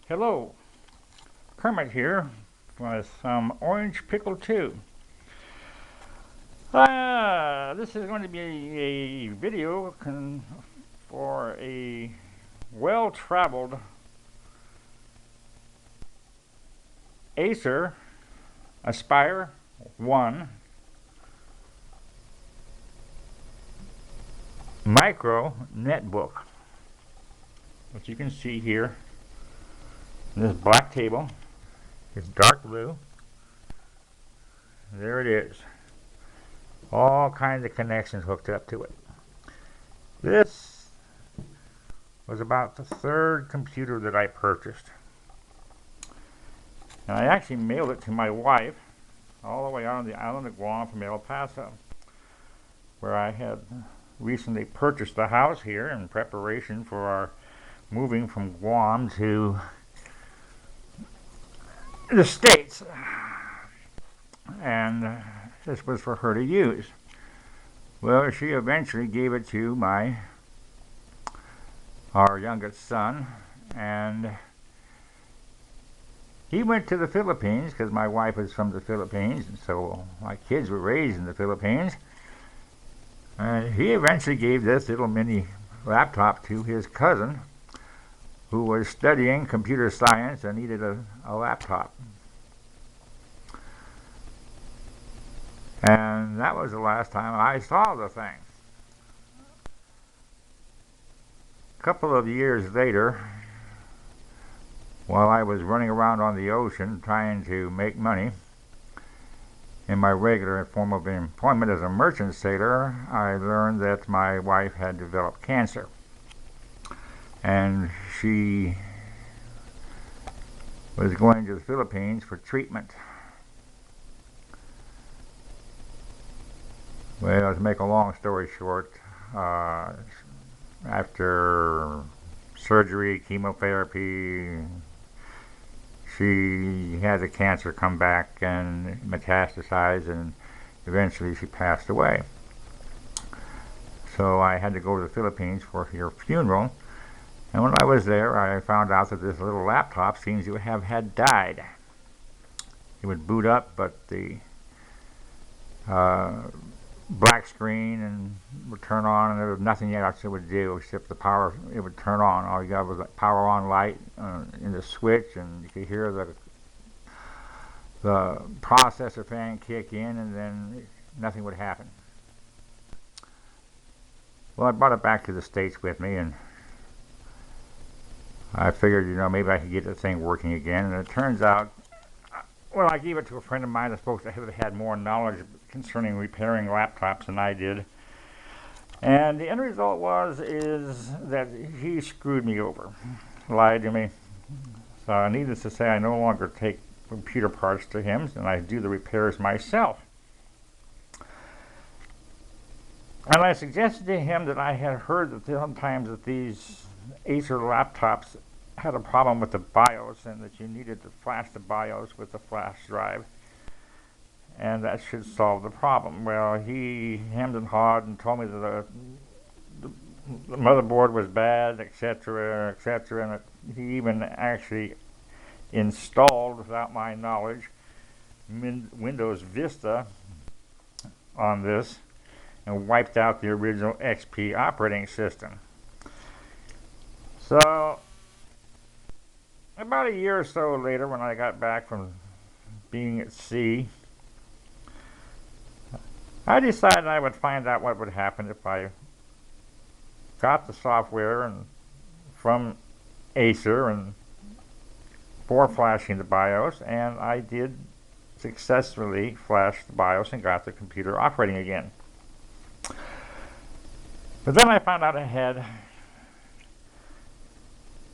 Hello, Kermit here with some orange pickle 2. This is going to be a video for a well-traveled Acer Aspire 1 micro netbook, which you can see here. This black table is dark blue. There it is. All kinds of connections hooked up to it. This was about the third computer that I purchased. And I actually mailed it to my wife all the way out on the island of Guam from El Paso, where I had recently purchased the house here in preparation for our moving from Guam to the States. And this was for her to use. Well, she eventually gave it to our youngest son, and he went to the Philippines because my wife is from the Philippines, and so my kids were raised in the Philippines. And he eventually gave this little mini laptop to his cousin, who was studying computer science and needed a laptop. And that was the last time I saw the thing. A couple of years later, while I was running around on the ocean trying to make money in my regular form of employment as a merchant sailor, I learned that my wife had developed cancer. And she was going to the Philippines for treatment. Well, to make a long story short, after surgery, chemotherapy, she had the cancer come back and metastasize, and eventually she passed away. So I had to go to the Philippines for her funeral, and when I was there, I found out that this little laptop seems to had died. It would boot up, but the black screen and would turn on, and there was nothing else it would do except the power. It would turn on. All you got was a power on light in the switch, and you could hear the processor fan kick in, and then nothing would happen. Well, I brought it back to the States with me, and I figured, maybe I could get the thing working again. And it turns out, well, I gave it to a friend of mine that's supposed to have had more knowledge concerning repairing laptops than I did. And the end result is that he screwed me over, lied to me. So needless to say, I no longer take computer parts to him, and I do the repairs myself. And I suggested to him that I had heard that sometimes that these Acer laptops had a problem with the BIOS, and that you needed to flash the BIOS with the flash drive, and that should solve the problem. Well, he hemmed and hawed and told me that the motherboard was bad, etc., etc., and he even actually installed, without my knowledge, Windows Vista on this and wiped out the original XP operating system. So about a year or so later, when I got back from being at sea, I decided I would find out what would happen if I got the software from Acer and for flashing the BIOS, and I did successfully flash the BIOS and got the computer operating again. But then I found out I had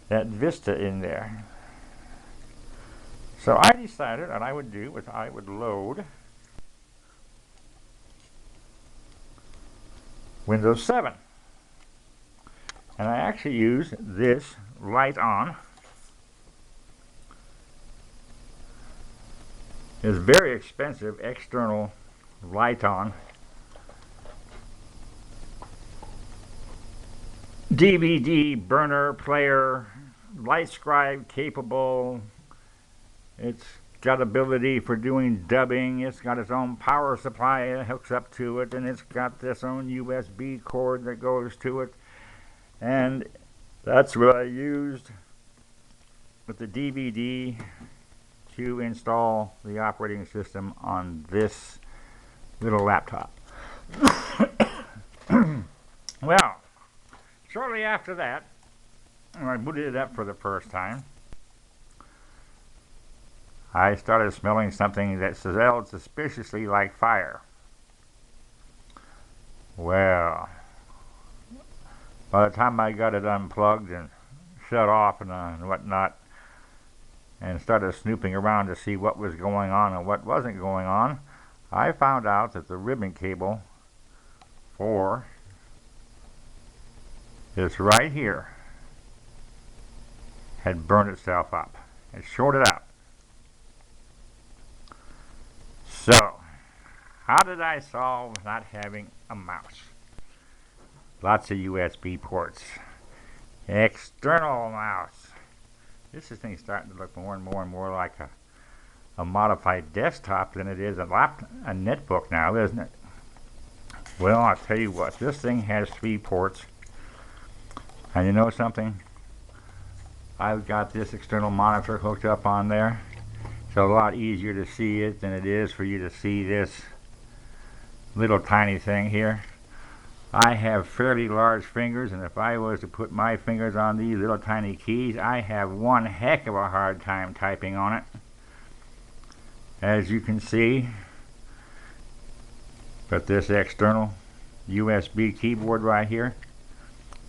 that Vista in there. So I decided what I would do was I would load Windows 7. And I actually used this Light-On. It's very expensive external Light-On DVD burner player light scribe capable. It's got ability for doing dubbing. It's got its own power supply that hooks up to it, and it's got this own USB cord that goes to it. And that's what I used with the DVD to install the operating system on this little laptop. Well, shortly after that, when I booted it up for the first time, I started smelling something that smelled suspiciously like fire. Well, by the time I got it unplugged and shut off and whatnot, and started snooping around to see what was going on and what wasn't going on, I found out that the ribbon cable for this right here had burned itself up. It shorted out. So, how did I solve not having a mouse? Lots of USB ports. External mouse. This thing's starting to look more and more like a modified desktop than it is a netbook now, isn't it? Well, I'll tell you what, this thing has 3 ports. And you know something? I've got this external monitor hooked up on there. It's a lot easier to see it than it is for you to see this little tiny thing here. I have fairly large fingers, and if I was to put my fingers on these little tiny keys, I have one heck of a hard time typing on it. As you can see, but this external USB keyboard right here,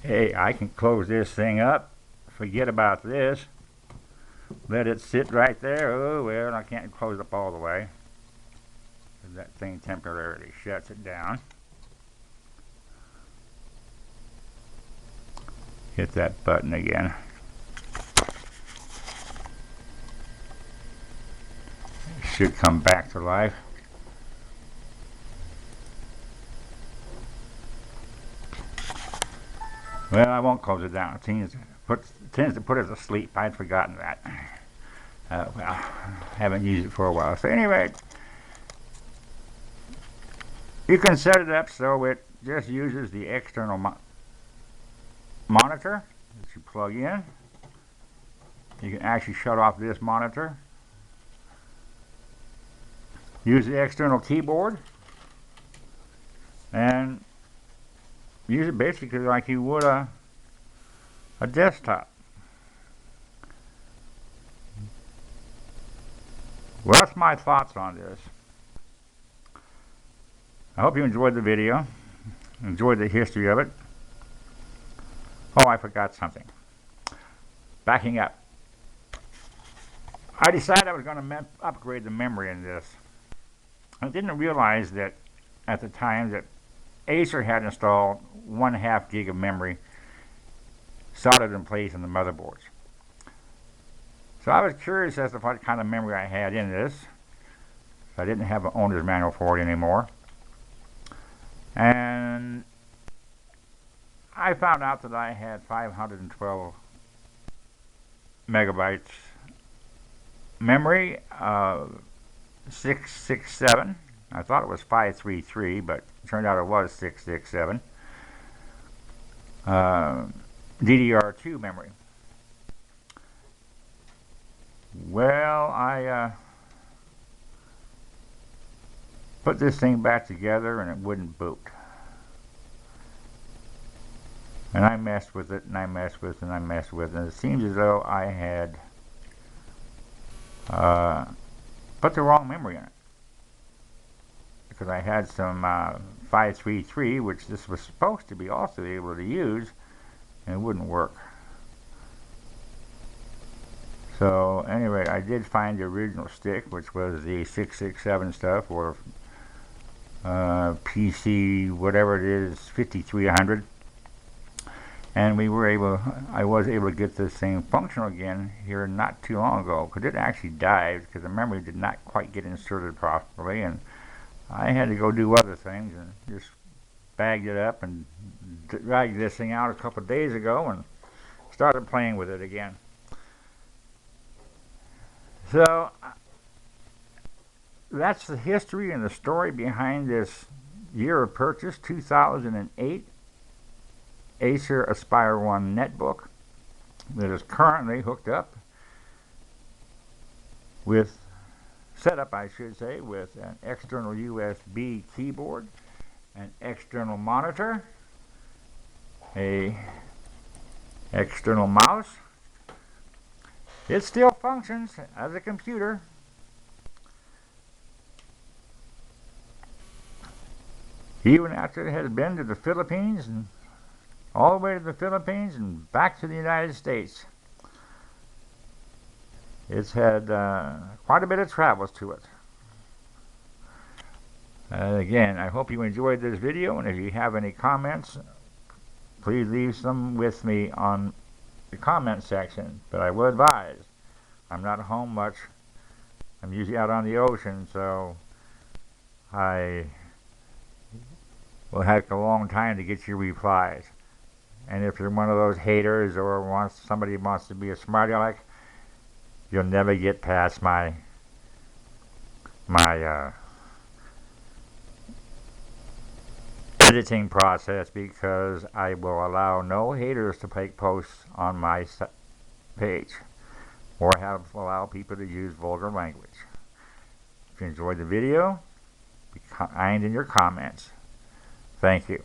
hey, I can close this thing up, forget about this, let it sit right there. Oh, well, I can't close it up all the way. That thing temporarily shuts it down. Hit that button again. It should come back to life. Well, I won't close it down. It tends to put it to sleep. I'd forgotten that. Well, haven't used it for a while. So anyway, you can set it up so it just uses the external monitor that you plug in. You can actually shut off this monitor. Use the external keyboard and use it basically like you would a desktop. Well, that's my thoughts on this. I hope you enjoyed the video, enjoyed the history of it. Oh, I forgot something. Backing up. I decided I was going to upgrade the memory in this. I didn't realize that at the time that Acer had installed 1/2 gig of memory soldered in place in the motherboards. So I was curious as to what kind of memory I had in this. I didn't have an owner's manual for it anymore. And I found out that I had 512 megabytes memory, 667. I thought it was 533, but it turned out it was 667. DDR2 memory. Well, I put this thing back together and it wouldn't boot. And I messed with it, and I messed with it, and I messed with it, and it seems as though I had put the wrong memory in it. Because I had some 533, which this was supposed to be also able to use, and it wouldn't work. So anyway, I did find the original stick, which was the 667 stuff, or PC, whatever it is, 5300. And I was able to get this thing functional again here not too long ago, because it actually died because the memory did not quite get inserted properly, and I had to go do other things and just bagged it up and dragged this thing out a couple of days ago and started playing with it again. So that's the history and the story behind this year of purchase, 2008 Acer Aspire 1 netbook that is currently hooked up with, set up I should say, with an external USB keyboard, an external monitor, a external mouse. It still functions as a computer. Even after it has been to the Philippines and all the way to the Philippines and back to the United States. It's had quite a bit of travels to it. Again, I hope you enjoyed this video, and if you have any comments, please leave some with me on the comment section. But I will advise, I'm not home much. I'm usually out on the ocean, so I will take a long time to get your replies. And if you're one of those haters or somebody wants to be a smart aleck, you'll never get past my editing process, because I will allow no haters to make posts on my page or allow people to use vulgar language. If you enjoyed the video, be kind in your comments. Thank you.